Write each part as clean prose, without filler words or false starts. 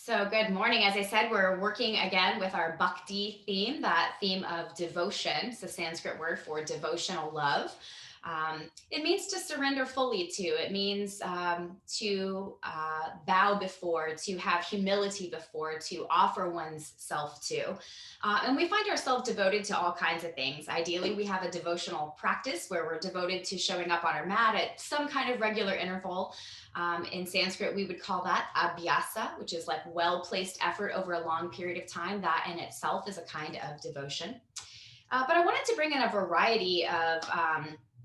So, good morning. As I said, we're working again with our Bhakti theme, that theme of devotion. It's a Sanskrit word for devotional love. It means to surrender fully to, it means to bow before, to have humility before, to offer one's self to. And we find ourselves devoted to all kinds of things. Ideally, we have a devotional practice where we're devoted to showing up on our mat at some kind of regular interval. In Sanskrit, we would call that abhyasa, which is like well-placed effort over a long period of time. That in itself is a kind of devotion. But I wanted to bring in a variety of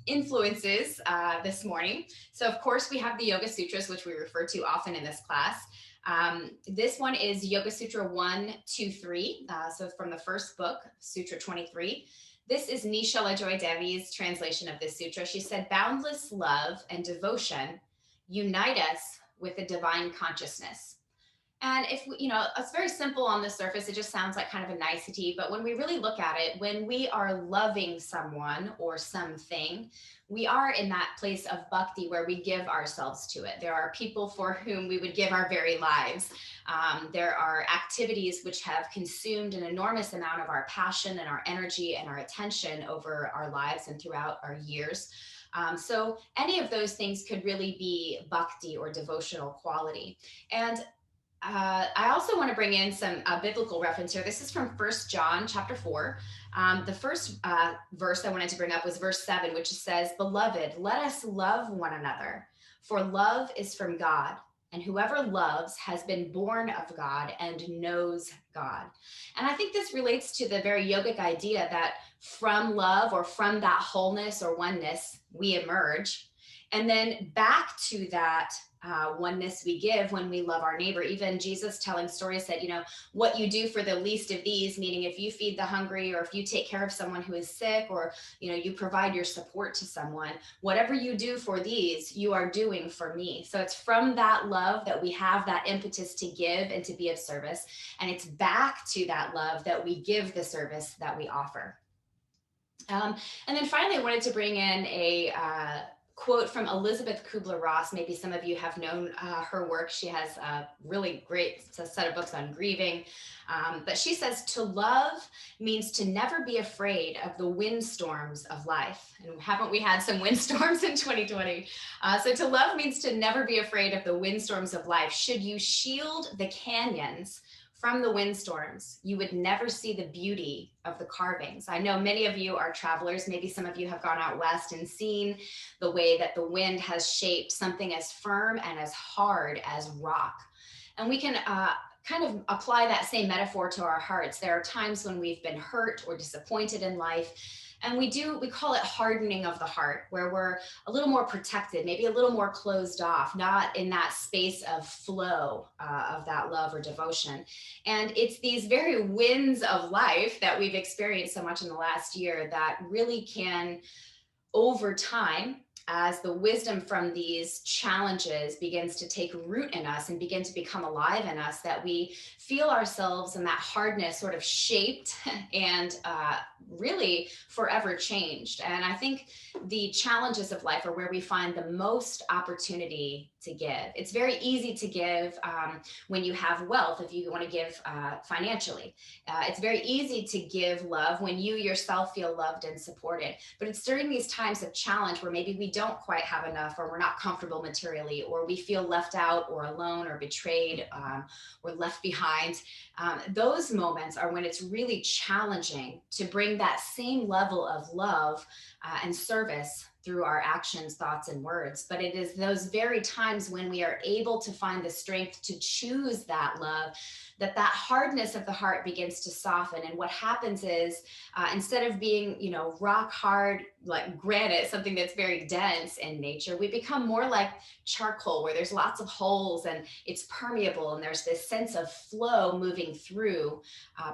influences this morning. So, of course, we have the Yoga Sutras, which we refer to often in this class. This one is Yoga Sutra 123. So, from the first book, Sutra 23. This is Nishala Joy Devi's translation of this sutra. She said, "Boundless love and devotion unite us with the divine consciousness." And if we, it's very simple on the surface, it just sounds like kind of a nicety. But when we really look at it, when we are loving someone or something, we are in that place of bhakti where we give ourselves to it. There are people for whom we would give our very lives. There are activities which have consumed an enormous amount of our passion and our energy and our attention over our lives and throughout our years. So any of those things could really be bhakti or devotional quality. And I also want to bring in some biblical reference here. This is from 1 John chapter 4. The first verse I wanted to bring up was verse 7, which says, "Beloved, let us love one another, for love is from God. And whoever loves has been born of God and knows God." And I think this relates to the very yogic idea that from love or from that wholeness or oneness, we emerge. And then back to that oneness we give when we love our neighbor. Even Jesus telling stories said, what you do for the least of these, meaning if you feed the hungry or if you take care of someone who is sick or, you provide your support to someone, whatever you do for these, you are doing for me. So it's from that love that we have that impetus to give and to be of service. And it's back to that love that we give the service that we offer. And then finally, I wanted to bring in a quote from Elizabeth Kubler-Ross. Maybe some of you have known her work. She has a really great set of books on grieving. But she says, "To love means to never be afraid of the windstorms of life." And haven't we had some windstorms in 2020? So to love means to never be afraid of the windstorms of life. Should you shield the canyons from the windstorms, you would never see the beauty of the carvings. I know many of you are travelers. Maybe some of you have gone out west and seen the way that the wind has shaped something as firm and as hard as rock. And we can kind of apply that same metaphor to our hearts. There are times when we've been hurt or disappointed in life, and we call it hardening of the heart, where we're a little more protected, maybe a little more closed off, not in that space of flow of that love or devotion. And it's these very winds of life that we've experienced so much in the last year that really can, over time, as the wisdom from these challenges begins to take root in us and begin to become alive in us, that we feel ourselves in that hardness sort of shaped and really forever changed. And I think the challenges of life are where we find the most opportunity to give. It's very easy to give when you have wealth, if you want to give financially. It's very easy to give love when you yourself feel loved and supported. But it's during these times of challenge where maybe we don't quite have enough, or we're not comfortable materially, or we feel left out or alone or betrayed or left behind. Those moments are when it's really challenging to bring that same level of love and service through our actions, thoughts, and words. But it is those very times when we are able to find the strength to choose that love, that hardness of the heart begins to soften. And what happens is instead of being, rock hard, like granite, something that's very dense in nature, we become more like charcoal, where there's lots of holes and it's permeable. And there's this sense of flow moving through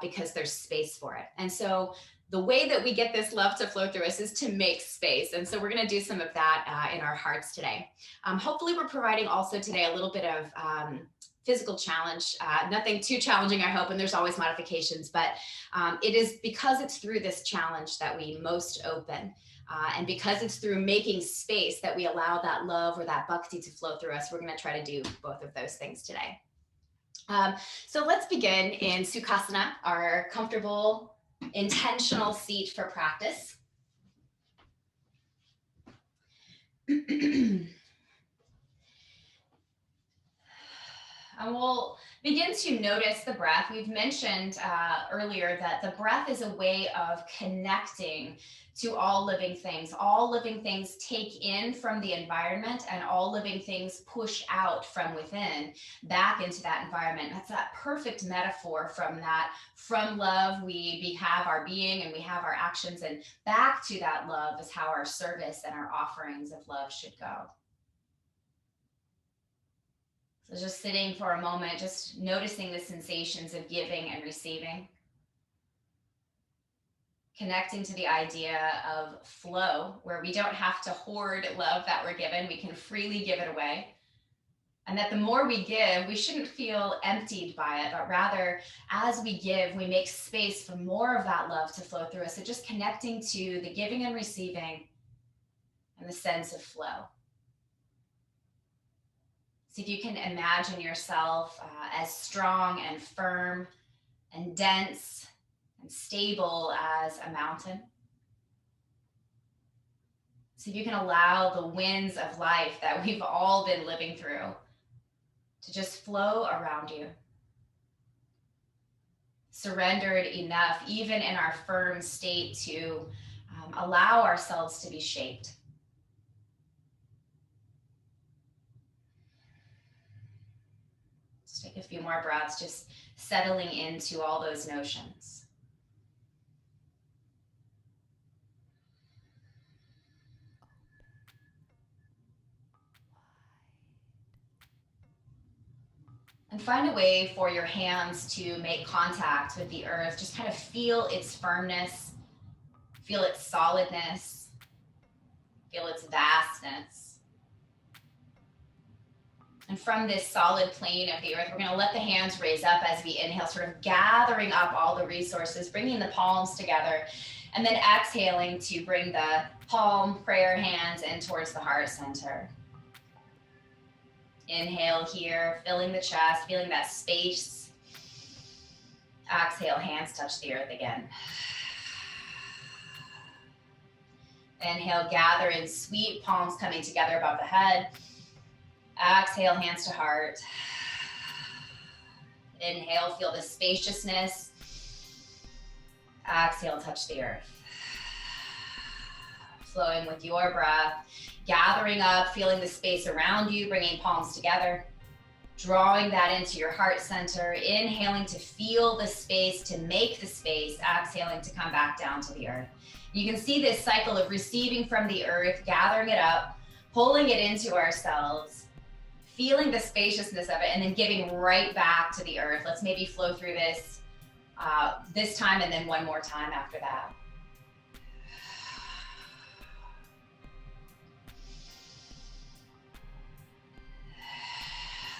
because there's space for it. And so the way that we get this love to flow through us is to make space. And so we're going to do some of that in our hearts today. Hopefully we're providing also today a little bit of physical challenge, nothing too challenging, I hope, and there's always modifications, but it is because it's through this challenge that we most open. And because it's through making space that we allow that love or that bhakti to flow through us. We're going to try to do both of those things today. So let's begin in Sukhasana, our comfortable, intentional seat for practice. And we'll begin to notice the breath. We've mentioned earlier that the breath is a way of connecting to all living things. All living things take in from the environment, and all living things push out from within back into that environment. That's that perfect metaphor from that. From love, we have our being and we have our actions, and back to that love is how our service and our offerings of love should go. So just sitting for a moment, just noticing the sensations of giving and receiving. Connecting to the idea of flow, where we don't have to hoard love that we're given. We can freely give it away. And that the more we give, we shouldn't feel emptied by it, but rather as we give, we make space for more of that love to flow through us. So just connecting to the giving and receiving and the sense of flow. See if you can imagine yourself as strong and firm and dense and stable as a mountain. See if you can allow the winds of life that we've all been living through to just flow around you. Surrendered enough, even in our firm state, to allow ourselves to be shaped. Take a few more breaths, just settling into all those notions. And find a way for your hands to make contact with the earth. Just kind of feel its firmness, feel its solidness, feel its vastness. And from this solid plane of the earth, we're going to let the hands raise up as we inhale, sort of gathering up all the resources, bringing the palms together, and then exhaling to bring the palm prayer hands in towards the heart center. Inhale here, filling the chest, feeling that space. Exhale, hands touch the earth again. Inhale, gather in sweet palms coming together above the head. Exhale, hands to heart. Inhale, feel the spaciousness. Exhale, touch the earth. Flowing with your breath, gathering up, feeling the space around you, bringing palms together, drawing that into your heart center, inhaling to feel the space, to make the space, exhaling to come back down to the earth. You can see this cycle of receiving from the earth, gathering it up, pulling it into ourselves, feeling the spaciousness of it, and then giving right back to the earth. Let's maybe flow through this this time and then one more time after that.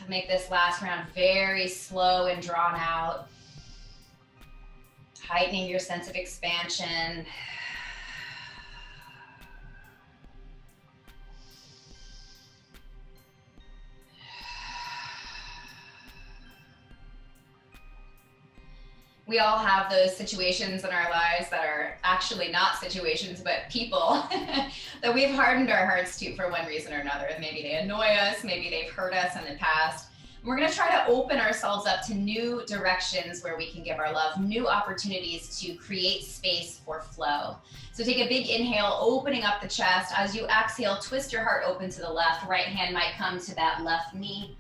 Make this last round very slow and drawn out, heightening your sense of expansion. We all have those situations in our lives that are actually not situations, but people that we've hardened our hearts to for one reason or another. Maybe they annoy us, maybe they've hurt us in the past. We're going to try to open ourselves up to new directions where we can give our love, new opportunities to create space for flow. So take a big inhale, opening up the chest. As you exhale, twist your heart open to the left. Right hand might come to that left knee.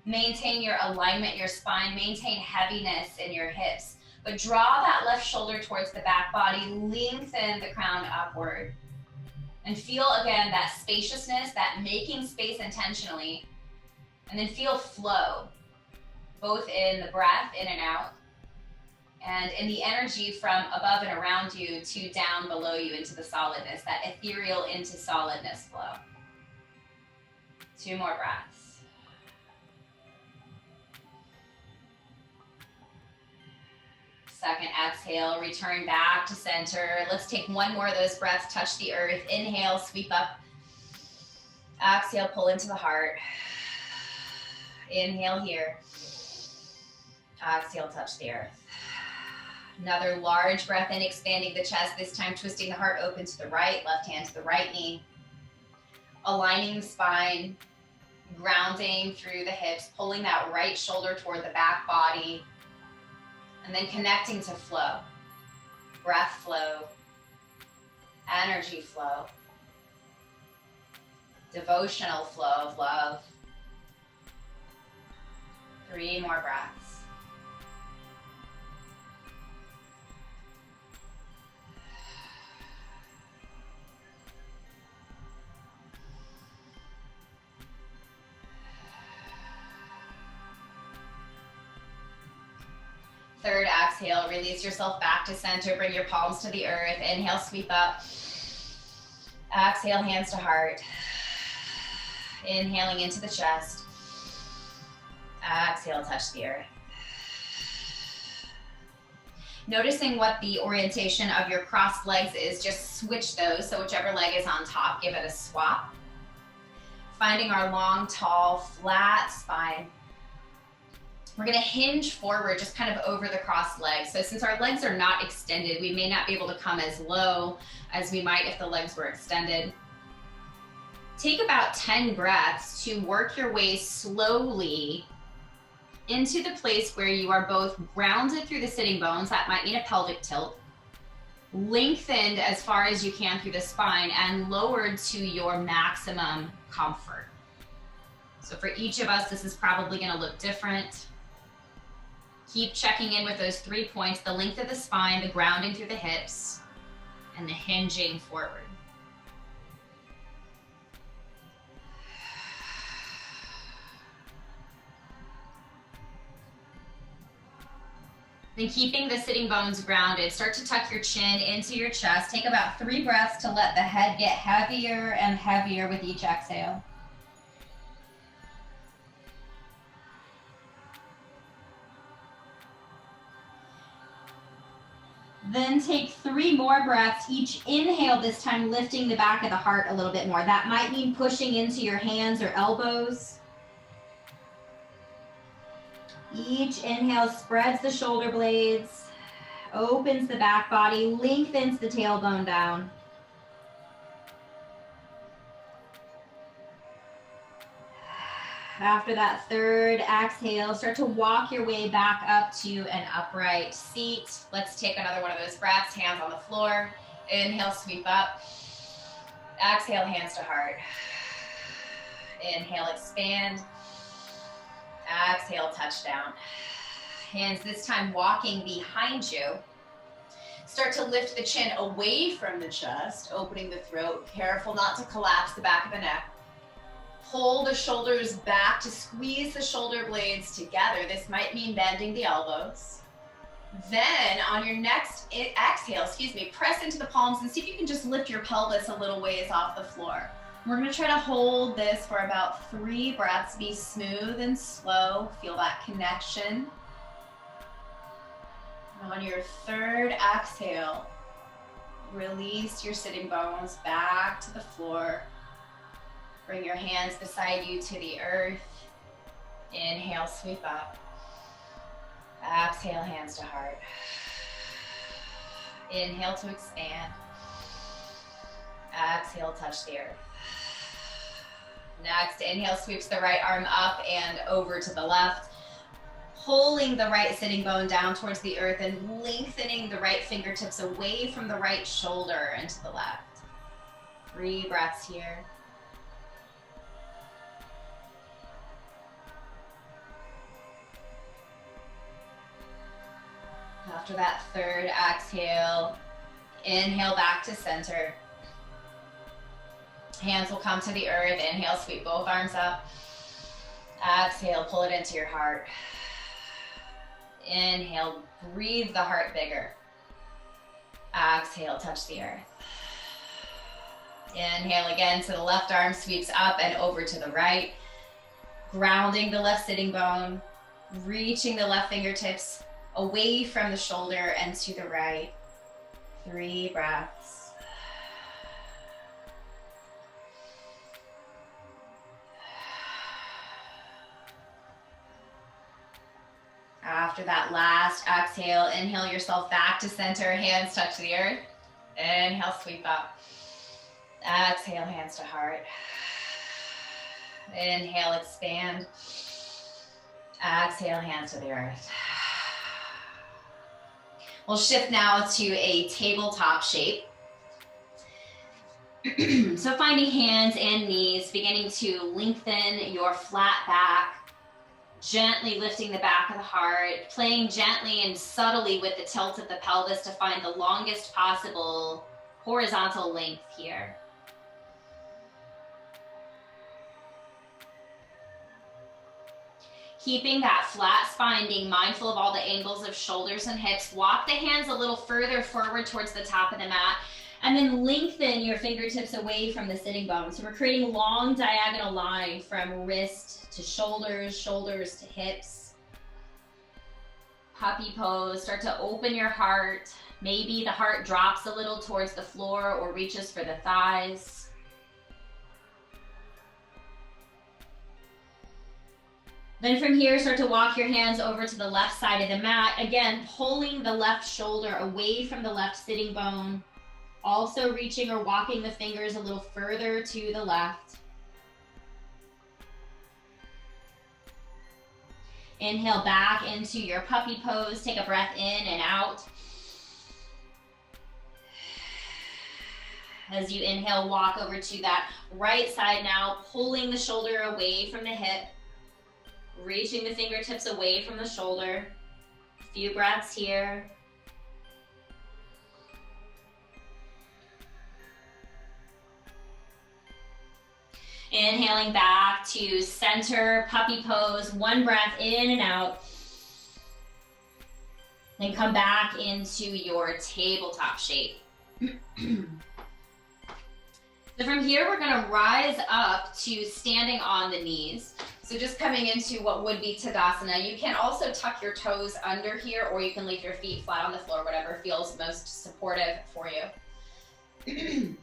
Maintain your alignment in your spine, maintain heaviness in your hips. But draw that left shoulder towards the back body, lengthen the crown upward. And feel again that spaciousness, that making space intentionally. And then feel flow, both in the breath, in and out, and in the energy from above and around you to down below you into the solidness, that ethereal into solidness flow. 2 more breaths. Second exhale, return back to center. Let's take 1 more of those breaths, touch the earth. Inhale, sweep up. Exhale, pull into the heart. Inhale here. Exhale, touch the earth. Another large breath in, expanding the chest, this time twisting the heart open to the right, left hand to the right knee. Aligning the spine, grounding through the hips, pulling that right shoulder toward the back body, and then connecting to flow. Breath flow, energy flow, devotional flow of love. 3 more breaths. Third exhale, release yourself back to center. Bring your palms to the earth. Inhale, sweep up. Exhale, hands to heart. Inhaling into the chest. Exhale, touch the earth. Noticing what the orientation of your crossed legs is, just switch those. So whichever leg is on top, give it a swap. Finding our long, tall, flat spine. We're gonna hinge forward just kind of over the crossed legs. So since our legs are not extended, we may not be able to come as low as we might if the legs were extended. Take about 10 breaths to work your way slowly into the place where you are both grounded through the sitting bones, that might mean a pelvic tilt, lengthened as far as you can through the spine, and lowered to your maximum comfort. So for each of us, this is probably gonna look different. Keep checking in with those 3 points, the length of the spine, the grounding through the hips, and the hinging forward. Then keeping the sitting bones grounded, start to tuck your chin into your chest. Take about 3 breaths to let the head get heavier and heavier with each exhale. Then take 3 more breaths, each inhale this time lifting the back of the heart a little bit more. That might mean pushing into your hands or elbows. Each inhale spreads the shoulder blades, opens the back body, lengthens the tailbone down. After that third exhale, start to walk your way back up to an upright seat. Let's take another one of those breaths, hands on the floor. Inhale, sweep up. Exhale, hands to heart. Inhale, expand. Exhale, touch down. Hands this time walking behind you. Start to lift the chin away from the chest, opening the throat. Careful not to collapse the back of the neck. Pull the shoulders back to squeeze the shoulder blades together. This might mean bending the elbows. Then on your next exhale, press into the palms and see if you can just lift your pelvis a little ways off the floor. We're gonna try to hold this for about 3 breaths. Be smooth and slow. Feel that connection. And on your third exhale, release your sitting bones back to the floor. Bring your hands beside you to the earth. Inhale, sweep up. Exhale, hands to heart. Inhale to expand. Exhale, touch the earth. Next, inhale sweeps the right arm up and over to the left, pulling the right sitting bone down towards the earth and lengthening the right fingertips away from the right shoulder and to the left. 3 breaths here. After that third exhale, inhale back to center. Hands will come to the earth. Inhale, sweep both arms up. Exhale, pull it into your heart. Inhale, breathe the heart bigger. Exhale, touch the earth. Inhale again, so the left arm sweeps up and over to the right. Grounding the left sitting bone, reaching the left fingertips away from the shoulder and to the right. 3 breaths. After that last exhale, inhale yourself back to center, hands touch the earth. Inhale, sweep up. Exhale, hands to heart. Inhale, expand. Exhale, hands to the earth. We'll shift now to a tabletop shape. So finding hands and knees, beginning to lengthen your flat back, gently lifting the back of the heart, playing gently and subtly with the tilt of the pelvis to find the longest possible horizontal length here. Keeping that flat spine, being mindful of all the angles of shoulders and hips. Walk the hands a little further forward towards the top of the mat, and then lengthen your fingertips away from the sitting bone. So we're creating a long diagonal line from wrist to shoulders, shoulders to hips. Puppy pose, start to open your heart. Maybe the heart drops a little towards the floor or reaches for the thighs. Then from here, start to walk your hands over to the left side of the mat. Again, pulling the left shoulder away from the left sitting bone. Also reaching or walking the fingers a little further to the left. Inhale back into your puppy pose. Take a breath in and out. As you inhale, walk over to that right side now, pulling the shoulder away from the hip. Reaching the fingertips away from the shoulder. A few breaths here. Inhaling back to center, puppy pose. One breath in and out. Then come back into your tabletop shape. So from here, we're gonna rise up to standing on the knees. So just coming into what would be Tadasana. You can also tuck your toes under here, or you can leave your feet flat on the floor, whatever feels most supportive for you.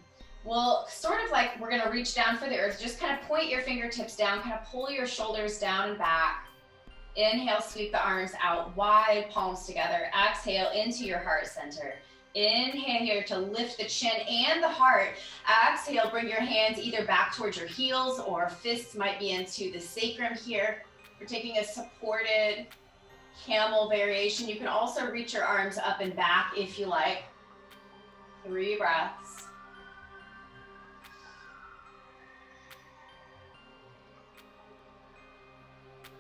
Well, sort of like we're gonna reach down for the earth. Just kind of point your fingertips down, kind of pull your shoulders down and back. Inhale, sweep the arms out wide, palms together. Exhale into your heart center. Inhale here to lift the chin and the heart. Exhale, bring your hands either back towards your heels or fists might be into the sacrum here. We're taking a supported camel variation. You can also reach your arms up and back if you like. 3 breaths.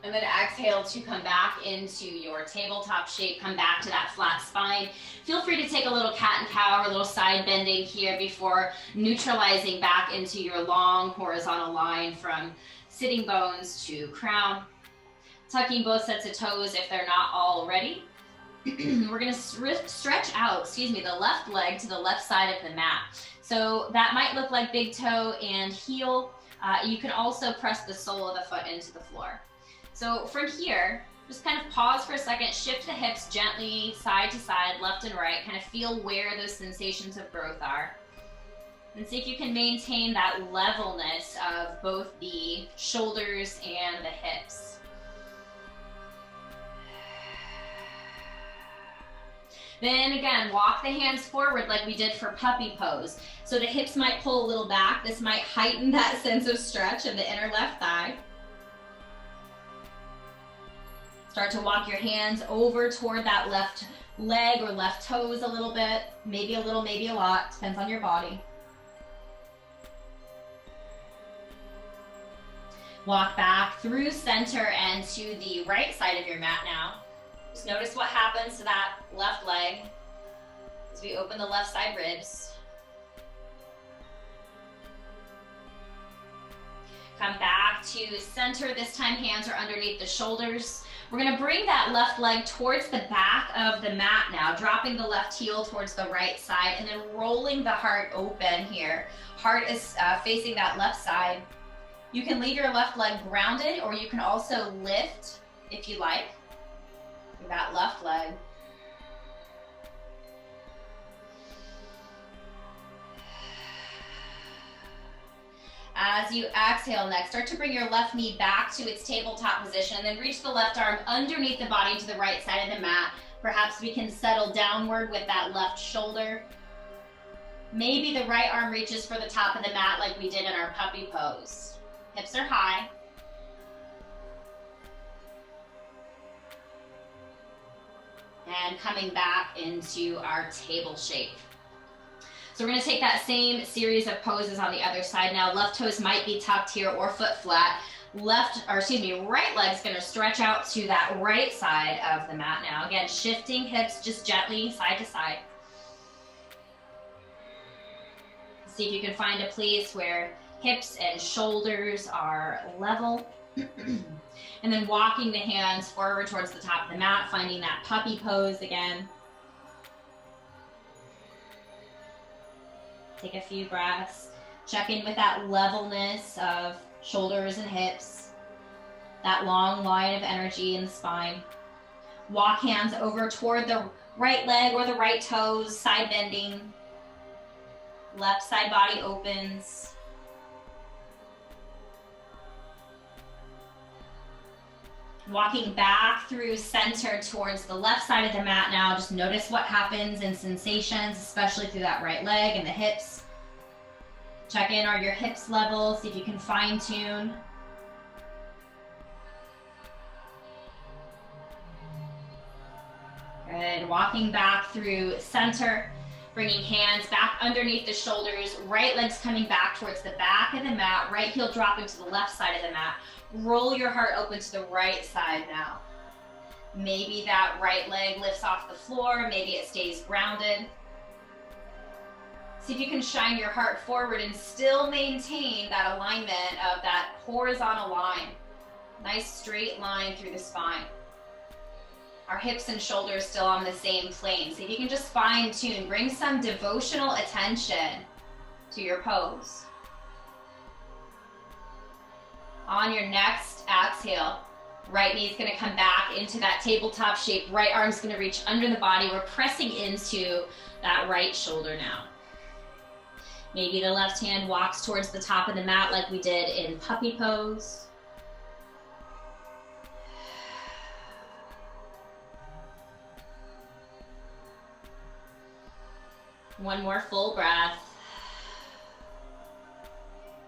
And then exhale to come back into your tabletop shape. Come back to that flat spine. Feel free to take a little cat and cow or a little side bending here before neutralizing back into your long horizontal line from sitting bones to crown. Tucking both sets of toes if they're not already. We're going to stretch out, the left leg to the left side of the mat. So that might look like big toe and heel. You can also press the sole of the foot into the floor. So from here, just kind of pause for a second, shift the hips gently side to side, left and right, kind of feel where those sensations of growth are. And see if you can maintain that levelness of both the shoulders and the hips. Then again, walk the hands forward like we did for puppy pose. So the hips might pull a little back. This might heighten that sense of stretch of the inner left thigh. Start to walk your hands over toward that left leg or left toes a little bit. Maybe a little, maybe a lot. Depends on your body. Walk back through center and to the right side of your mat now. Just notice what happens to that left leg as we open the left side ribs. Come back to center. This time hands are underneath the shoulders. We're going to bring that left leg towards the back of the mat now, dropping the left heel towards the right side and then rolling the heart open here. Heart is facing that left side. You can leave your left leg grounded, or you can also lift if you like with that left leg. As you exhale next, start to bring your left knee back to its tabletop position, then reach the left arm underneath the body to the right side of the mat. Perhaps we can settle downward with that left shoulder. Maybe the right arm reaches for the top of the mat like we did in our puppy pose. Hips are high. And coming back into our table shape. So we're going to take that same series of poses on the other side now. Left toes might be tucked here or foot flat. Right leg's going to stretch out to that right side of the mat now. Again, shifting hips just gently side to side. See if you can find a place where hips and shoulders are level. And then walking the hands forward towards the top of the mat, finding that puppy pose again. Take a few breaths. Check in with that levelness of shoulders and hips. That long line of energy in the spine. Walk hands over toward the right leg or the right toes, side bending. Left side body opens. Walking back through center towards the left side of the mat now. Just notice what happens in sensations, especially through that right leg and the hips. Check in, are your hips level? See if you can fine tune. Good, walking back through center, bringing hands back underneath the shoulders, right leg's coming back towards the back of the mat, right heel dropping to the left side of the mat. Roll your heart open to the right side now. Maybe that right leg lifts off the floor, maybe it stays grounded. See if you can shine your heart forward and still maintain that alignment of that horizontal line. Nice straight line through the spine. Our hips and shoulders still on the same plane. See if you can just fine tune, bring some devotional attention to your pose. On your next exhale, right knee is going to come back into that tabletop shape. Right arm's going to reach under the body. We're pressing into that right shoulder now. Maybe the left hand walks towards the top of the mat like we did in puppy pose. One more full breath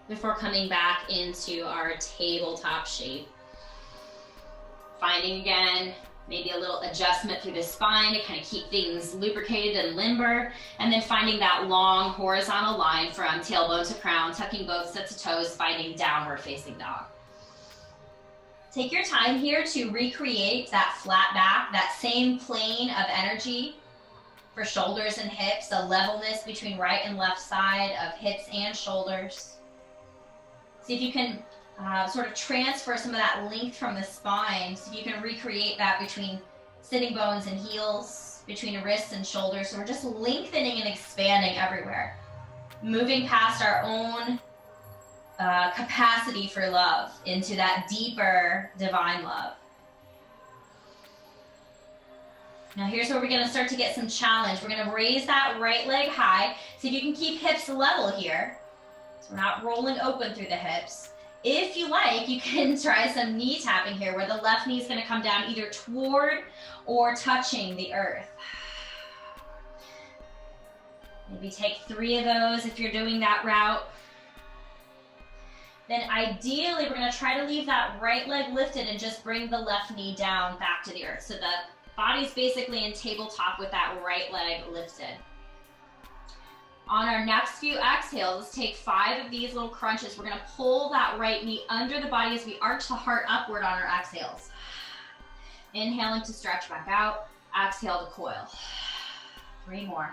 before coming back into our tabletop shape. Finding again, maybe a little adjustment through the spine to kind of keep things lubricated and limber, and then finding that long horizontal line from tailbone to crown, tucking both sets of toes, finding downward facing dog. Take your time here to recreate that flat back, that same plane of energy for shoulders and hips, a levelness between right and left side of hips and shoulders. See if you can sort of transfer some of that length from the spine, so you can recreate that between sitting bones and heels, between wrists and shoulders. So we're just lengthening and expanding everywhere, moving past our own capacity for love into that deeper divine love. Now here's where we're going to start to get some challenge. We're going to raise that right leg high. See if you can keep hips level here. So we're not rolling open through the hips. If you like, you can try some knee tapping here, where the left knee is going to come down either toward or touching the earth. Maybe take 3 of those if you're doing that route. Then ideally, we're going to try to leave that right leg lifted and just bring the left knee down back to the earth. So the body's basically in tabletop with that right leg lifted. On our next few exhales, let's take 5 of these little crunches. We're going to pull that right knee under the body as we arch the heart upward on our exhales. Inhaling to stretch back out. Exhale to coil. 3 more.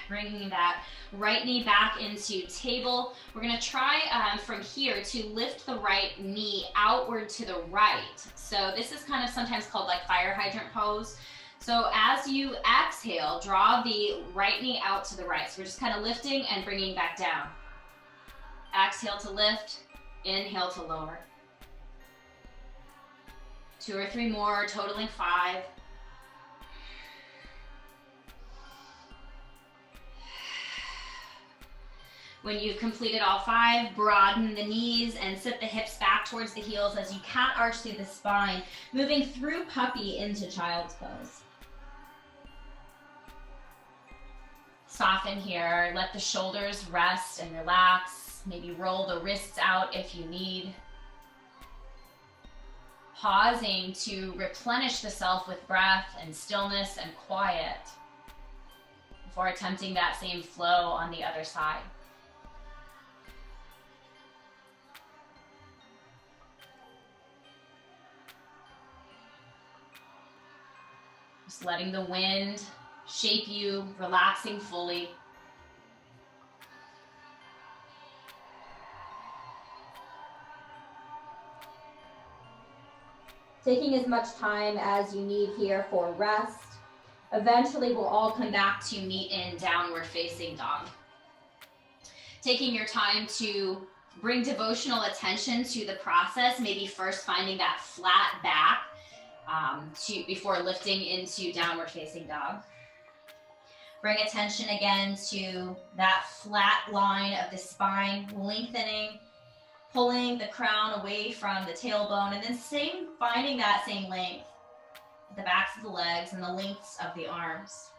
Bringing that right knee back into table. We're going to try from here to lift the right knee outward to the right. So this is kind of sometimes called like fire hydrant pose. So as you exhale, draw the right knee out to the right. So we're just kind of lifting and bringing back down. Exhale to lift, inhale to lower. 2 or 3 more, totaling 5. When you've completed all 5, broaden the knees and sit the hips back towards the heels as you cat arch through the spine, moving through puppy into child's pose. Soften here, let the shoulders rest and relax. Maybe roll the wrists out if you need. Pausing to replenish the self with breath and stillness and quiet before attempting that same flow on the other side. Just letting the wind shape you, relaxing fully. Taking as much time as you need here for rest. Eventually, we'll all come back to meet in downward facing dog. Taking your time to bring devotional attention to the process, maybe first finding that flat back before lifting into downward facing dog. Bring attention again to that flat line of the spine, lengthening, pulling the crown away from the tailbone, and then finding that same length at the backs of the legs and the lengths of the arms.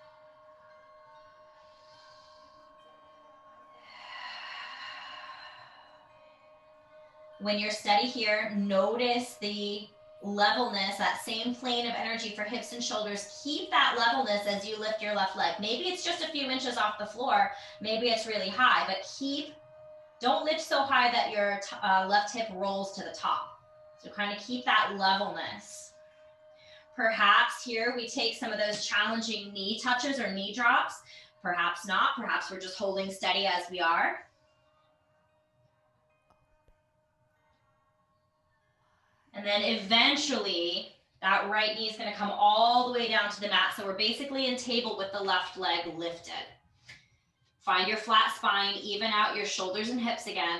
When you're steady here, notice the levelness, that same plane of energy for hips and shoulders. Keep that levelness as you lift your left leg. Maybe it's just a few inches off the floor. Maybe it's really high, but don't lift so high that your left hip rolls to the top. So kind of keep that levelness. Perhaps here we take some of those challenging knee touches or knee drops. Perhaps not. Perhaps we're just holding steady as we are. And then eventually, that right knee is going to come all the way down to the mat. So we're basically in table with the left leg lifted. Find your flat spine, even out your shoulders and hips again.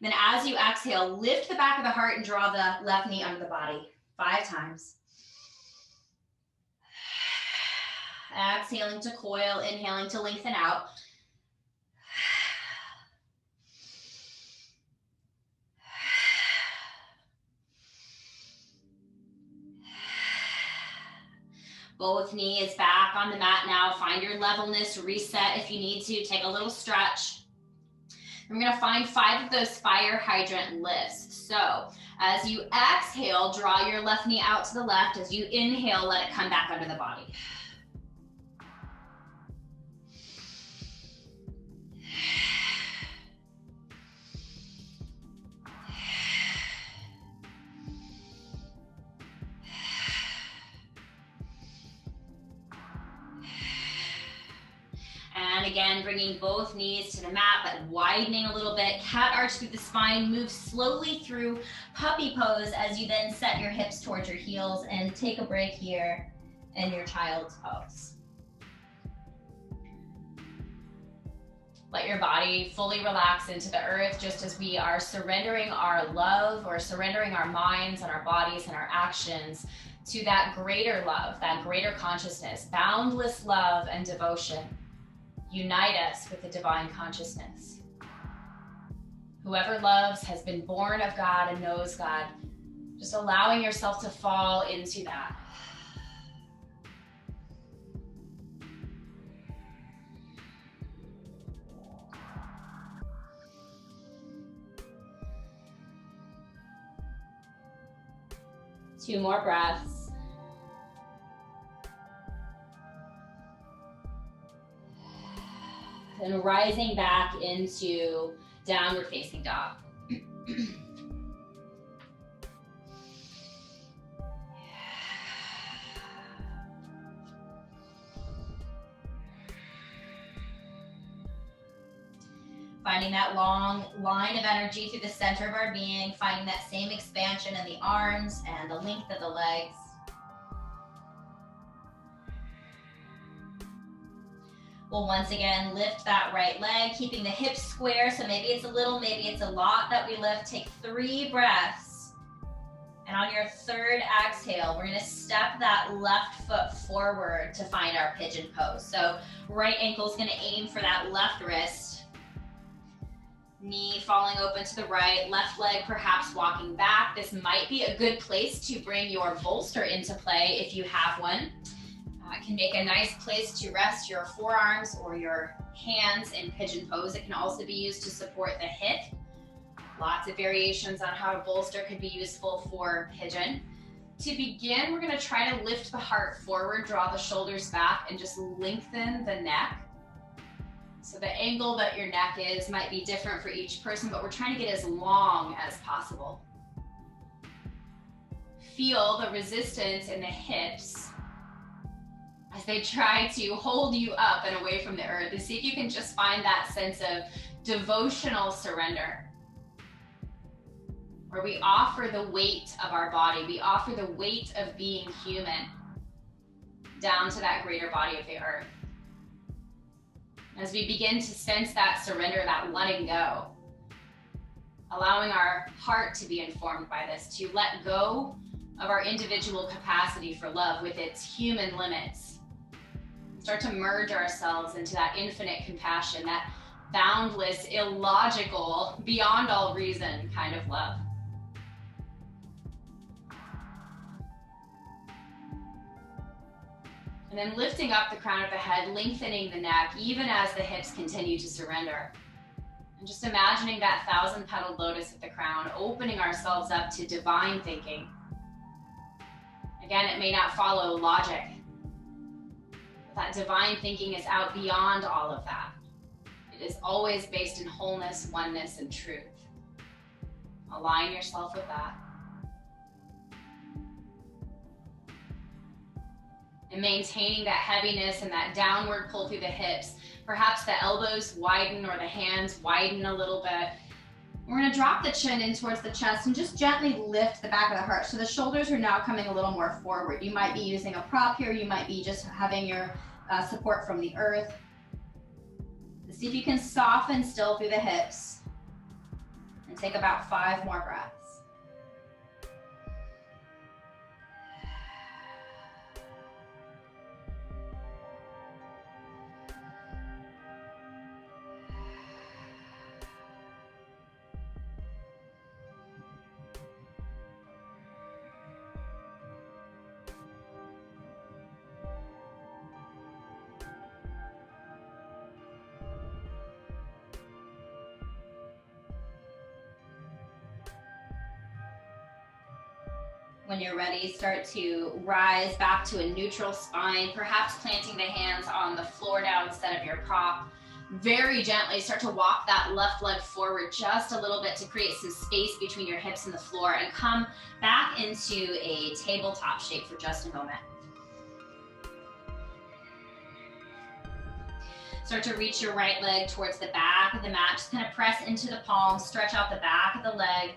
Then as you exhale, lift the back of the heart and draw the left knee under the body. 5 times. Exhaling to coil, inhaling to lengthen out. Both knees back on the mat now. Find your levelness, reset if you need to. Take a little stretch. We're going to find 5 of those fire hydrant lifts. So as you exhale, draw your left knee out to the left. As you inhale, let it come back under the body. And again, bringing both knees to the mat, but widening a little bit. Cat arch through the spine. Move slowly through puppy pose as you then set your hips towards your heels and take a break here in your child's pose. Let your body fully relax into the earth just as we are surrendering our love or surrendering our minds and our bodies and our actions to that greater love, that greater consciousness, boundless love and devotion. Unite us with the divine consciousness. Whoever loves has been born of God and knows God. Just allowing yourself to fall into that. Two more breaths. And rising back into downward facing dog. Finding that long line of energy through the center of our being, finding that same expansion in the arms and the length of the legs. We'll once again lift that right leg, keeping the hips square. So maybe it's a little, maybe it's a lot that we lift. Take 3 breaths And on your third exhale, we're gonna step that left foot forward to find our pigeon pose. So right ankle's gonna aim for that left wrist. Knee falling open to the right, left leg perhaps walking back. This might be a good place to bring your bolster into play if you have one. It can make a nice place to rest your forearms or your hands in pigeon pose. It can also be used to support the hip. Lots of variations on how a bolster could be useful for pigeon. To begin, we're going to try to lift the heart forward, draw the shoulders back, and just lengthen the neck. So the angle that your neck is might be different for each person, but we're trying to get as long as possible. Feel the resistance in the hips as they try to hold you up and away from the earth, and see if you can just find that sense of devotional surrender, where we offer the weight of our body, we offer the weight of being human down to that greater body of the earth. As we begin to sense that surrender, that letting go, allowing our heart to be informed by this, to let go of our individual capacity for love with its human limits. Start to merge ourselves into that infinite compassion, that boundless, illogical, beyond all reason kind of love. And then lifting up the crown of the head, lengthening the neck, even as the hips continue to surrender. And just imagining that 1,000-petaled lotus at the crown, opening ourselves up to divine thinking. Again, it may not follow logic. That divine thinking is out beyond all of that. It is always based in wholeness, oneness, and truth. Align yourself with that. And maintaining that heaviness and that downward pull through the hips. Perhaps the elbows widen or the hands widen a little bit. We're going to drop the chin in towards the chest and just gently lift the back of the heart. So the shoulders are now coming a little more forward. You might be using a prop here. You might be just having your support from the earth. See if you can soften still through the hips. And take about 5 more breaths. When you're ready, start to rise back to a neutral spine, perhaps planting the hands on the floor now instead of your prop. Very gently start to walk that left leg forward just a little bit to create some space between your hips and the floor, and come back into a tabletop shape for just a moment. Start to reach your right leg towards the back of the mat. Just kind of press into the palms, stretch out the back of the leg.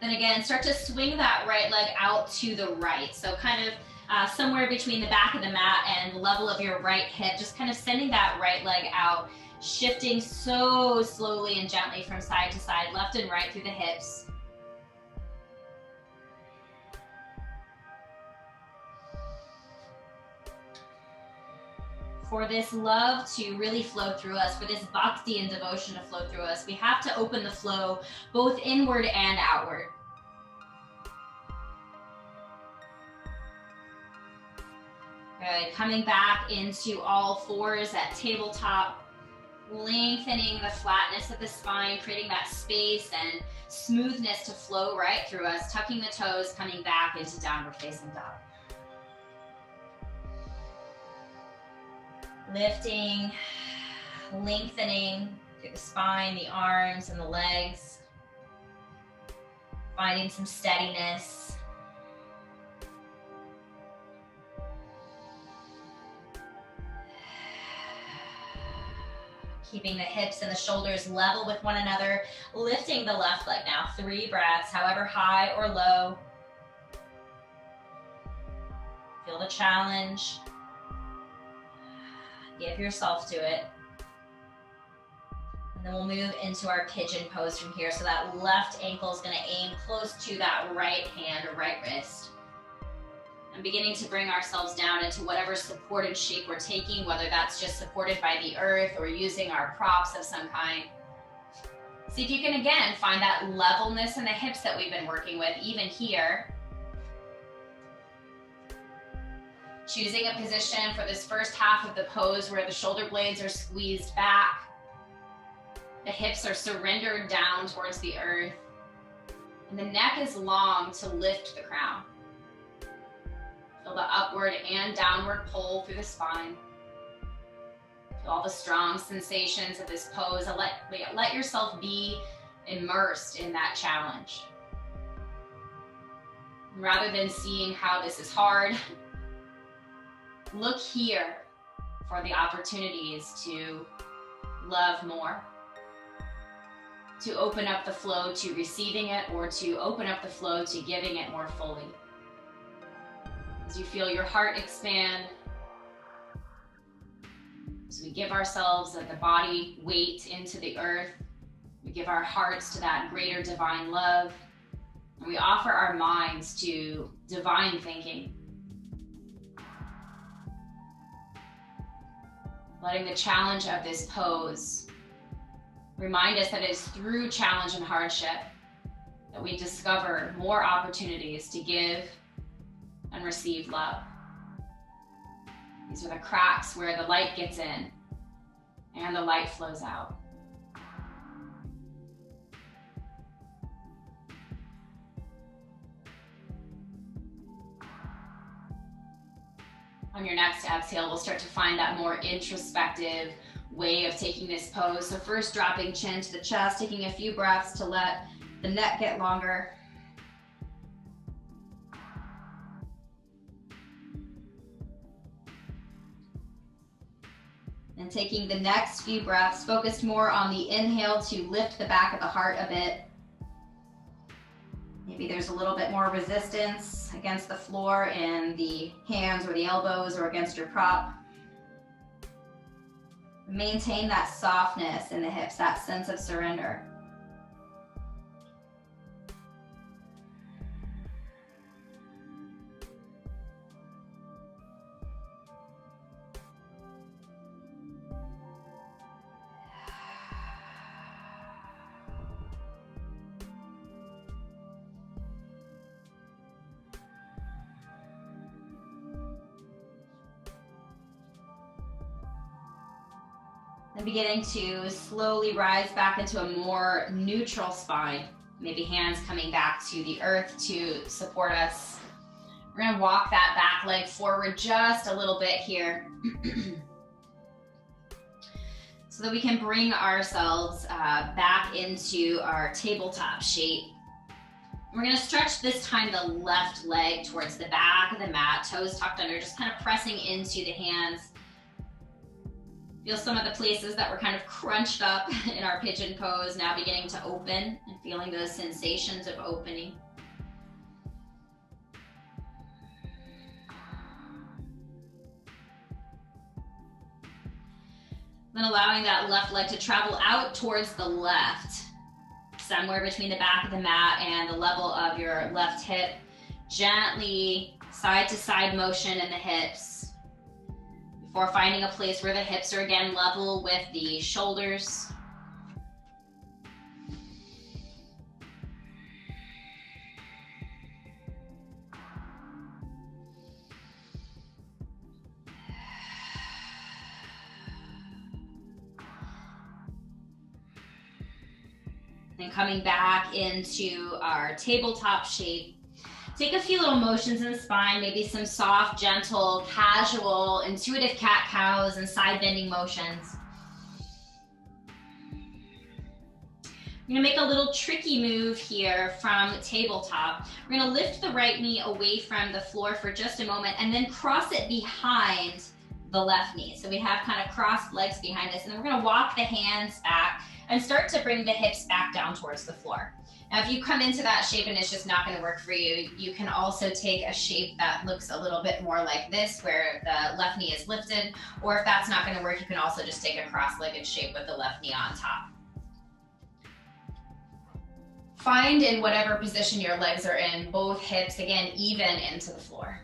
Then again, start to swing that right leg out to the right. So kind of somewhere between the back of the mat and the level of your right hip, just kind of sending that right leg out, shifting so slowly and gently from side to side, left and right through the hips. For this love to really flow through us, for this bhakti and devotion to flow through us, we have to open the flow both inward and outward. Good. Coming back into all fours at tabletop, lengthening the flatness of the spine, creating that space and smoothness to flow right through us, tucking the toes, coming back into downward facing dog. Lifting, lengthening through the spine, the arms, and the legs. Finding some steadiness. Keeping the hips and the shoulders level with one another. Lifting the left leg now. 3 breaths, however high or low. Feel the challenge. Give yourself to it. And then we'll move into our pigeon pose from here. So that left ankle is going to aim close to that right hand or right wrist. And beginning to bring ourselves down into whatever supported shape we're taking, whether that's just supported by the earth or using our props of some kind. See if you can, again, find that levelness in the hips that we've been working with, even here. Choosing a position for this first half of the pose where the shoulder blades are squeezed back. The hips are surrendered down towards the earth. And the neck is long to lift the crown. Feel the upward and downward pull through the spine. Feel all the strong sensations of this pose. Let yourself be immersed in that challenge. Rather than seeing how this is hard, look here for the opportunities to love more, to open up the flow to receiving it, or to open up the flow to giving it more fully. As you feel your heart expand, as we give ourselves the body weight into the earth, we give our hearts to that greater divine love, and we offer our minds to divine thinking. Letting the challenge of this pose remind us that it is through challenge and hardship that we discover more opportunities to give and receive love. These are the cracks where the light gets in and the light flows out. On your next exhale, we'll start to find that more introspective way of taking this pose. So first, dropping chin to the chest, taking a few breaths to let the neck get longer. And taking the next few breaths, focused more on the inhale to lift the back of the heart a bit. Maybe there's a little bit more resistance against the floor in the hands or the elbows or against your prop. Maintain that softness in the hips, that sense of surrender. And beginning to slowly rise back into a more neutral spine. Maybe hands coming back to the earth to support us. We're going to walk that back leg forward just a little bit here. So that we can bring ourselves back into our tabletop shape. We're going to stretch this time the left leg towards the back of the mat, toes tucked under, just kind of pressing into the hands. Feel some of the places that were kind of crunched up in our pigeon pose now beginning to open and feeling those sensations of opening. Then allowing that left leg to travel out towards the left, somewhere between the back of the mat and the level of your left hip. Gently side to side motion in the hips. Before finding a place where the hips are again level with the shoulders. Then coming back into our tabletop shape. Take a few little motions in the spine, maybe some soft, gentle, casual, intuitive cat-cows and side bending motions. We're gonna make a little tricky move here from tabletop. We're gonna lift the right knee away from the floor for just a moment and then cross it behind the left knee. So we have kind of crossed legs behind us, and then we're gonna walk the hands back and start to bring the hips back down towards the floor. Now, if you come into that shape and it's just not going to work for you, you can also take a shape that looks a little bit more like this, where the left knee is lifted, or if that's not going to work, you can also just take a cross-legged shape with the left knee on top. Find in whatever position your legs are in, both hips, again, even into the floor.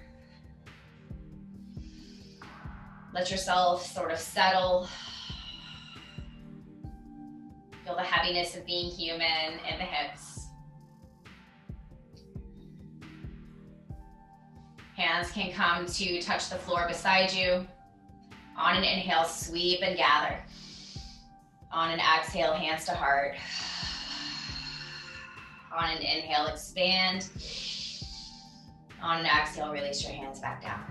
Let yourself sort of settle. Feel the heaviness of being human in the hips. Hands can come to touch the floor beside you. On an inhale, sweep and gather. On an exhale, hands to heart. On an inhale, expand. On an exhale, release your hands back down.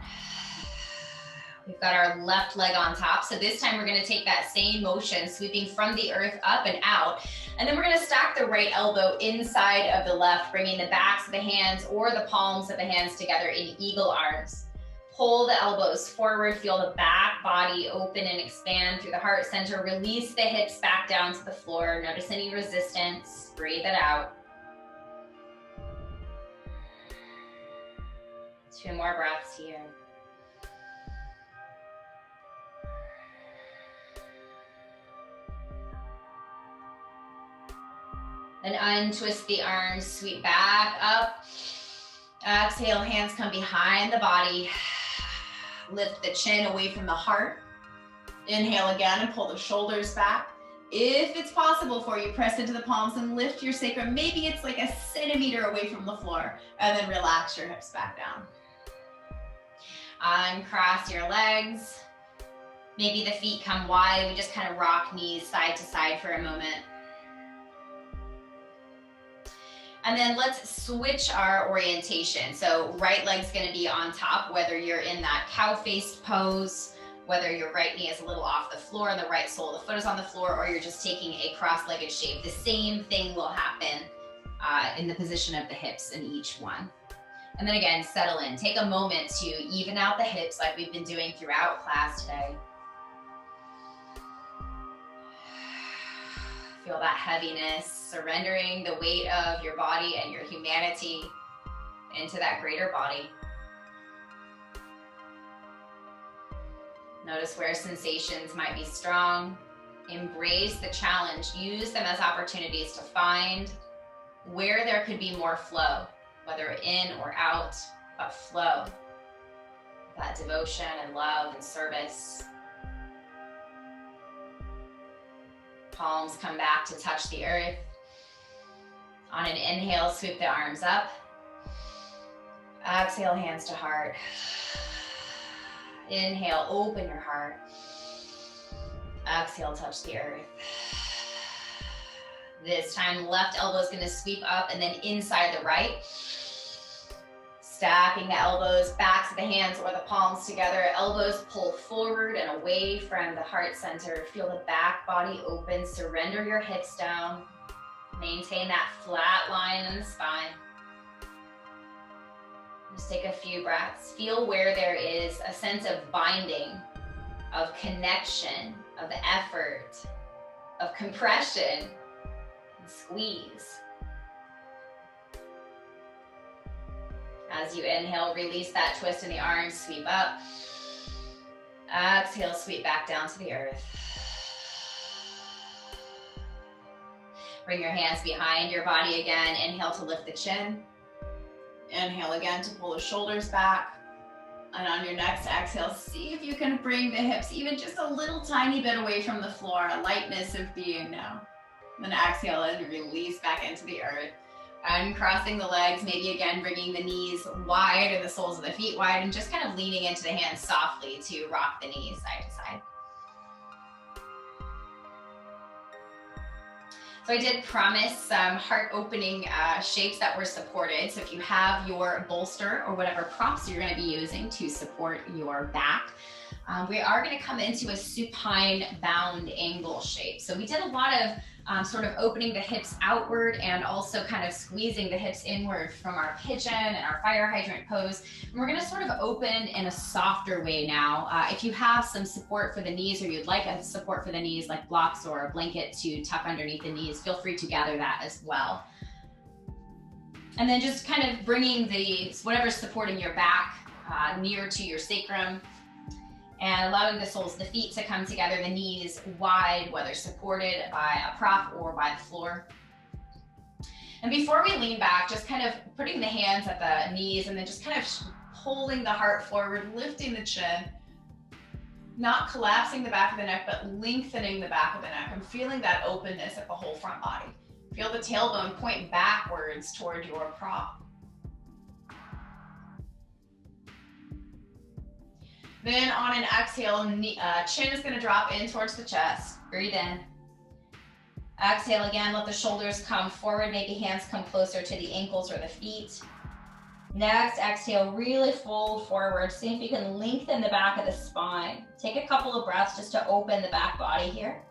We've got our left leg on top. So this time we're going to take that same motion, sweeping from the earth up and out. And then we're going to stack the right elbow inside of the left, bringing the backs of the hands or the palms of the hands together in eagle arms. Pull the elbows forward. Feel the back body open and expand through the heart center. Release the hips back down to the floor. Notice any resistance. Breathe it out. 2 more breaths here. And untwist the arms, sweep back up. Exhale, hands come behind the body. Lift the chin away from the heart. Inhale again and pull the shoulders back. If it's possible for you, press into the palms and lift your sacrum. Maybe it's like a centimeter away from the floor, and then relax your hips back down. Uncross your legs. Maybe the feet come wide. We just kind of rock knees side to side for a moment. And then let's switch our orientation. So right leg's gonna be on top, whether you're in that cow-faced pose, whether your right knee is a little off the floor and the right sole of the foot is on the floor, or you're just taking a cross-legged shape. The same thing will happen in the position of the hips in each one. And then again, settle in. Take a moment to even out the hips like we've been doing throughout class today. Feel that heaviness, surrendering the weight of your body and your humanity into that greater body. Notice where sensations might be strong. Embrace the challenge. Use them as opportunities to find where there could be more flow, whether in or out, but flow. That devotion and love and service. Palms come back to touch the earth. On an inhale, sweep the arms up. Exhale, hands to heart. Inhale, open your heart. Exhale, touch the earth. This time, left elbow is going to sweep up and then inside the right. Stacking the elbows, backs of the hands or the palms together. Elbows pull forward and away from the heart center. Feel the back body open. Surrender your hips down. Maintain that flat line in the spine. Just take a few breaths. Feel where there is a sense of binding, of connection, of effort, of compression, and squeeze. As you inhale, release that twist in the arms, sweep up. Exhale, sweep back down to the earth. Bring your hands behind your body again. Inhale to lift the chin. Inhale again to pull the shoulders back. And on your next exhale, see if you can bring the hips even just a little tiny bit away from the floor, a lightness of being now. Then exhale and release back into the earth. Uncrossing the legs, maybe again bringing the knees wide and the soles of the feet wide, and just kind of leaning into the hands softly to rock the knees side to side. So I did promise some heart-opening shapes that were supported. So if you have your bolster or whatever props you're going to be using to support your back, we are going to come into a supine bound angle shape. So we did a lot of sort of opening the hips outward and also kind of squeezing the hips inward from our pigeon and our fire hydrant pose. And we're gonna sort of open in a softer way now. If you have some support for the knees, or you'd like a support for the knees, like blocks or a blanket to tuck underneath the knees, feel free to gather that as well. And then just kind of bringing whatever's supporting your back near to your sacrum, and allowing the soles of the feet to come together, the knees wide, whether supported by a prop or by the floor. And before we lean back, just kind of putting the hands at the knees and then just kind of pulling the heart forward, lifting the chin, not collapsing the back of the neck, but lengthening the back of the neck. I'm feeling that openness at the whole front body. Feel the tailbone point backwards toward your prop. Then on an exhale, chin is gonna drop in towards the chest. Breathe in. Exhale again, let the shoulders come forward, maybe hands come closer to the ankles or the feet. Next, exhale, really fold forward. See if you can lengthen the back of the spine. Take a couple of breaths just to open the back body here.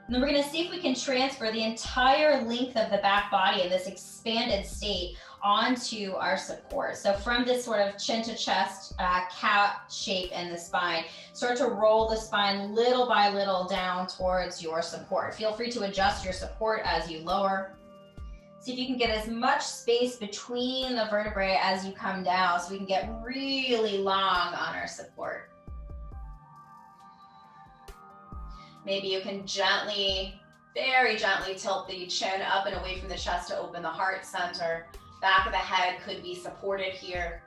And then we're gonna see if we can transfer the entire length of the back body in this expanded state onto our support. So from this sort of chin to chest cat shape in the spine, start to roll the spine little by little down towards your support. Feel free to adjust your support as you lower. See if you can get as much space between the vertebrae as you come down so we can get really long on our support. Maybe you can gently, very gently tilt the chin up and away from the chest to open the heart center. Back of the head could be supported here.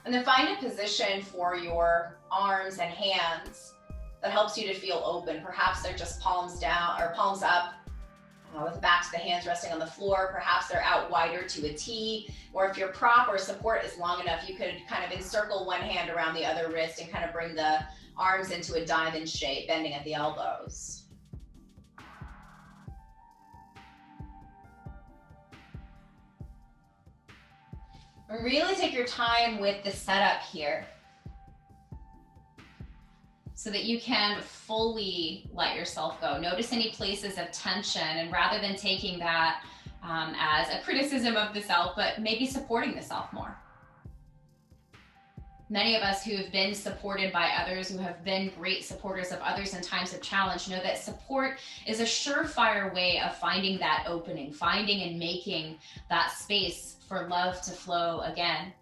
And then find a position for your arms and hands that helps you to feel open. Perhaps they're just palms down or palms up with the backs of the hands resting on the floor. Perhaps they're out wider to a T. Or if your prop or support is long enough, you could kind of encircle one hand around the other wrist and kind of bring the arms into a diamond shape, bending at the elbows. Really take your time with the setup here so that you can fully let yourself go. Notice any places of tension, and rather than taking that as a criticism of the self, but maybe supporting the self more. Many of us who have been supported by others, who have been great supporters of others in times of challenge, know that support is a surefire way of finding that opening, finding and making that space for love to flow again.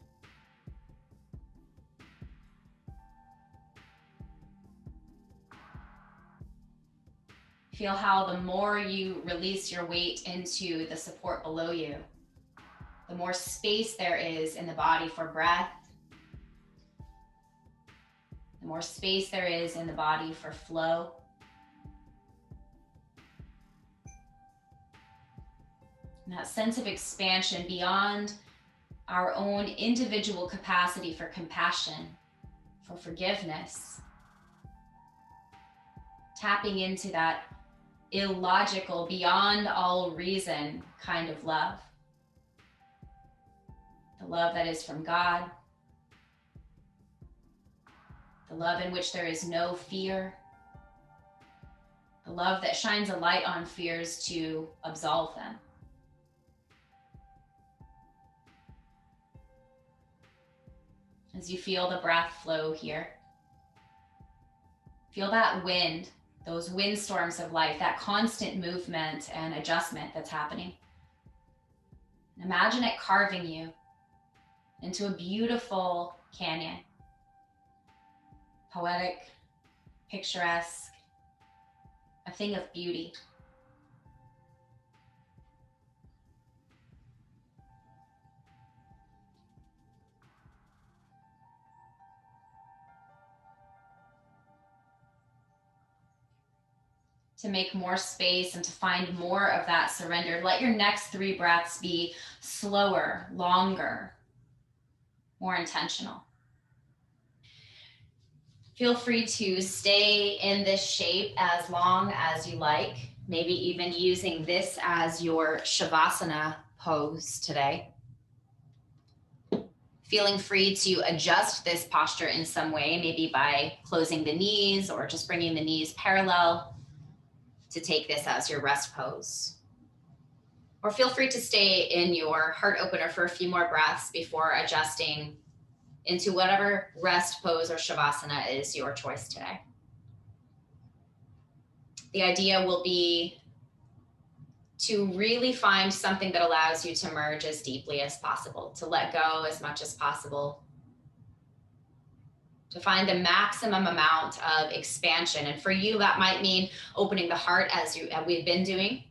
Feel how the more you release your weight into the support below you, the more space there is in the body for breath, the more space there is in the body for flow. And that sense of expansion beyond our own individual capacity for compassion, for forgiveness. Tapping into that illogical, beyond all reason kind of love. The love that is from God. The love in which there is no fear. The love that shines a light on fears to absolve them. As you feel the breath flow here, feel that wind, those windstorms of life, that constant movement and adjustment that's happening. Imagine it carving you into a beautiful canyon. Poetic, picturesque, a thing of beauty. To make more space and to find more of that surrender, let your next 3 breaths be slower, longer, more intentional. Feel free to stay in this shape as long as you like, maybe even using this as your Shavasana pose today. Feeling free to adjust this posture in some way, maybe by closing the knees or just bringing the knees parallel to take this as your rest pose. Or feel free to stay in your heart opener for a few more breaths before adjusting into whatever rest pose or shavasana is your choice today. The idea will be to really find something that allows you to merge as deeply as possible, to let go as much as possible, to find the maximum amount of expansion. And for you, that might mean opening the heart as we've been doing.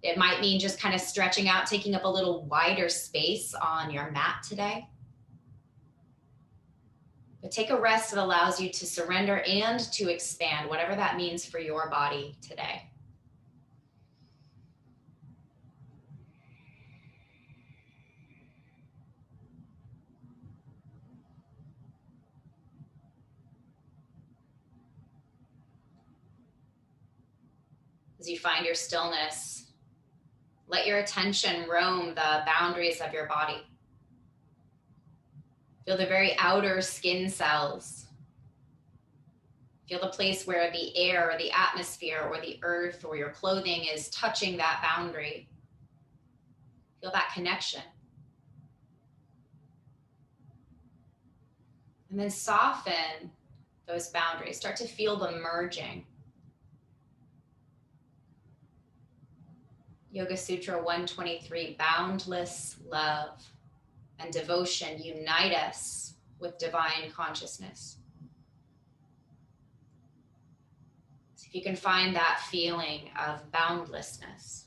It might mean just kind of stretching out, taking up a little wider space on your mat today. But take a rest that allows you to surrender and to expand, whatever that means for your body today. As you find your stillness, let your attention roam the boundaries of your body. Feel the very outer skin cells. Feel the place where the air or the atmosphere or the earth or your clothing is touching that boundary. Feel that connection. And then soften those boundaries. Start to feel them merging. Yoga Sutra 123, boundless love and devotion unite us with divine consciousness. So if you can find that feeling of boundlessness.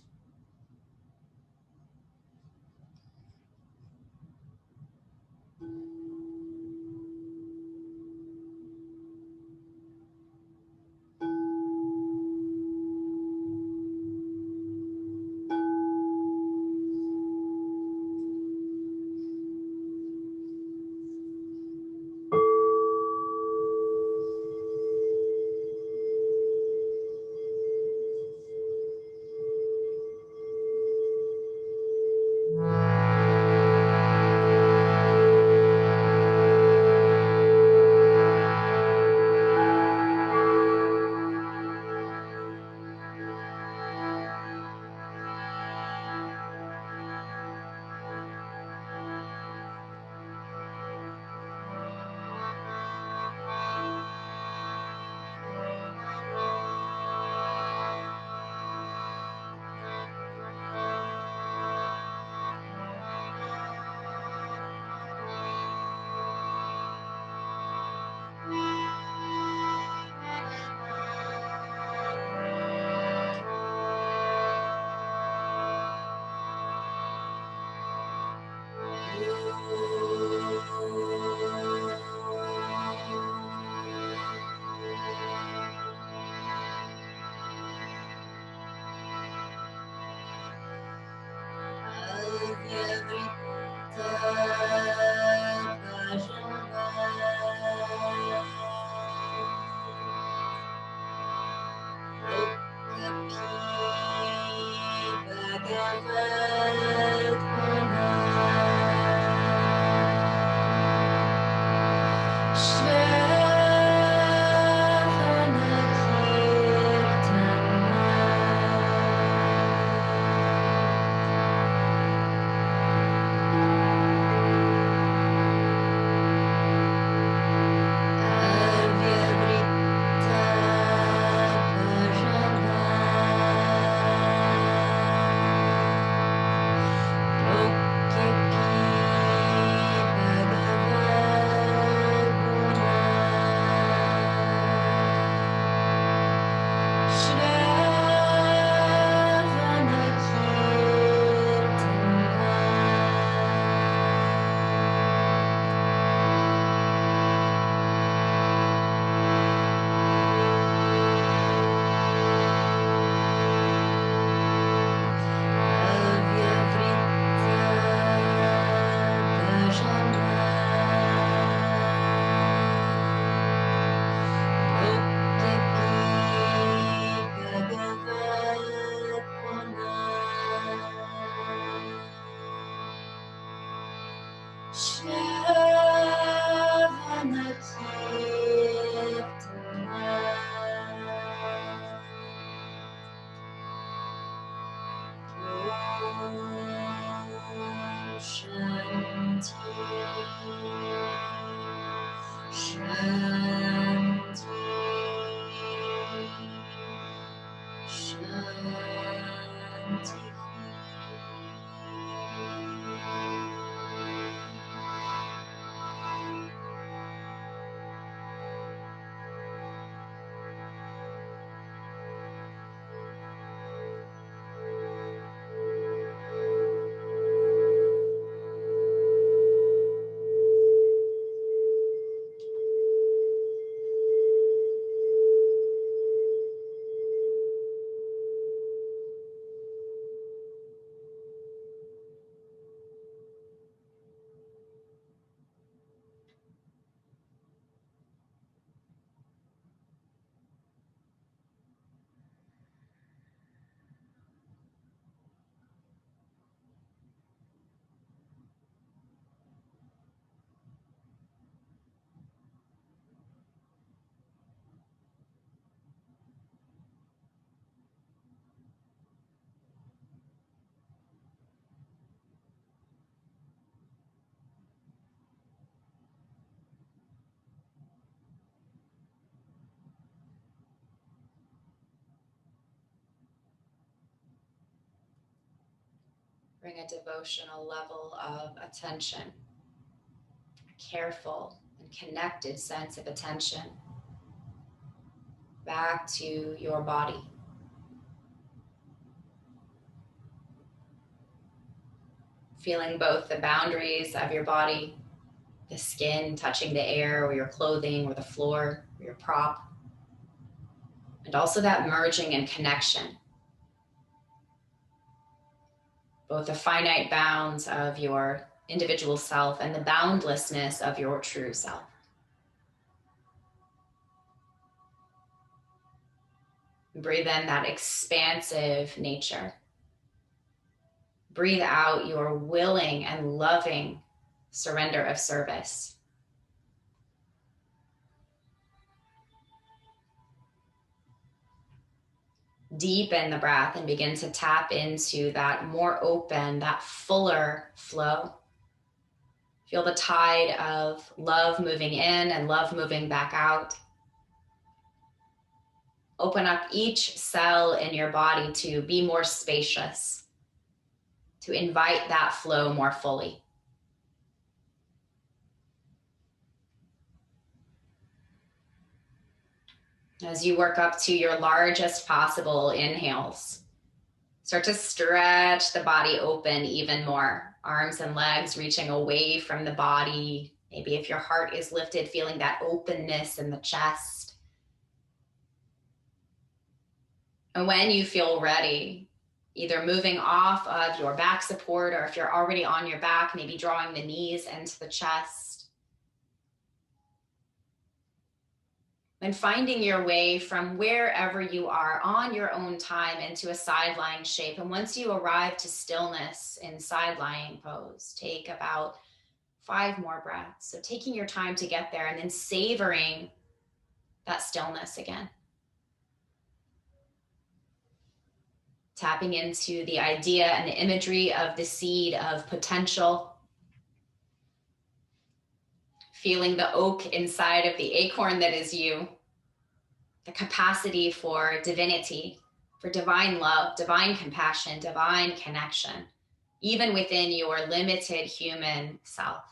Gently. Bring a devotional level of attention, a careful and connected sense of attention back to your body. Feeling both the boundaries of your body, the skin touching the air or your clothing or the floor or your prop, and also that merging and connection, both the finite bounds of your individual self and the boundlessness of your true self. Breathe in that expansive nature. Breathe out your willing and loving surrender of service. Deepen the breath and begin to tap into that more open, that fuller flow. Feel the tide of love moving in and love moving back out. Open up each cell in your body to be more spacious, to invite that flow more fully. As you work up to your largest possible inhales, start to stretch the body open even more. Arms and legs reaching away from the body. Maybe if your heart is lifted, feeling that openness in the chest. And when you feel ready, either moving off of your back support, or if you're already on your back, maybe drawing the knees into the chest. And finding your way from wherever you are on your own time into a side lying shape. And once you arrive to stillness in side lying pose, take about 5 more breaths. So taking your time to get there and then savoring that stillness again. Tapping into the idea and the imagery of the seed of potential. Feeling the oak inside of the acorn that is you. The capacity for divinity, for divine love, divine compassion, divine connection, even within your limited human self.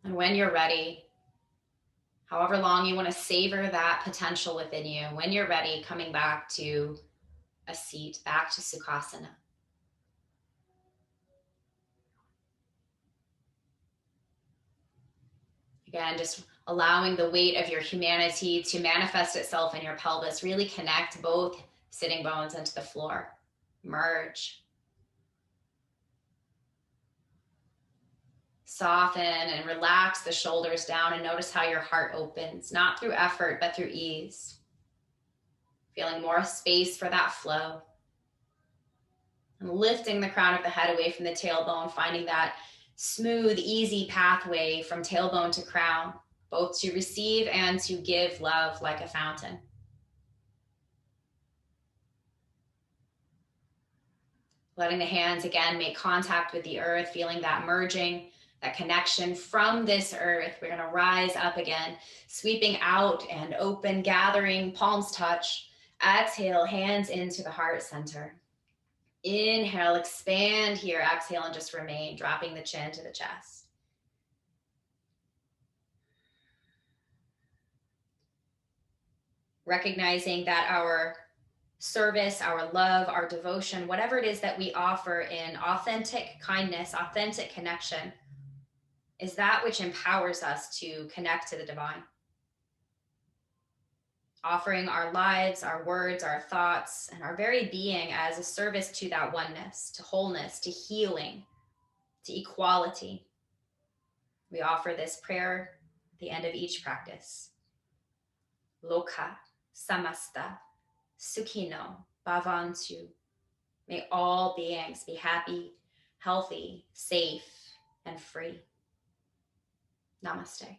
And when you're ready, however long you want to savor that potential within you, when you're ready, coming back to a seat, back to Sukhasana. Again, just allowing the weight of your humanity to manifest itself in your pelvis. Really connect both sitting bones into the floor. Merge. Soften and relax the shoulders down and notice how your heart opens, not through effort, but through ease. Feeling more space for that flow. And lifting the crown of the head away from the tailbone, finding that smooth, easy pathway from tailbone to crown, both to receive and to give love like a fountain. Letting the hands again make contact with the earth, feeling that merging that connection from this earth. We're going to rise up again, sweeping out and open, gathering, palms touch. Exhale, hands into the heart center. Inhale, expand here. Exhale, and just remain, dropping the chin to the chest. Recognizing that our service, our love, our devotion, whatever it is that we offer in authentic kindness, authentic connection, is that which empowers us to connect to the divine. Offering our lives, our words, our thoughts, and our very being as a service to that oneness, to wholeness, to healing, to equality. We offer this prayer at the end of each practice. Loka samasta sukhino bhavantu. May all beings be happy, healthy, safe, and free. Namaste.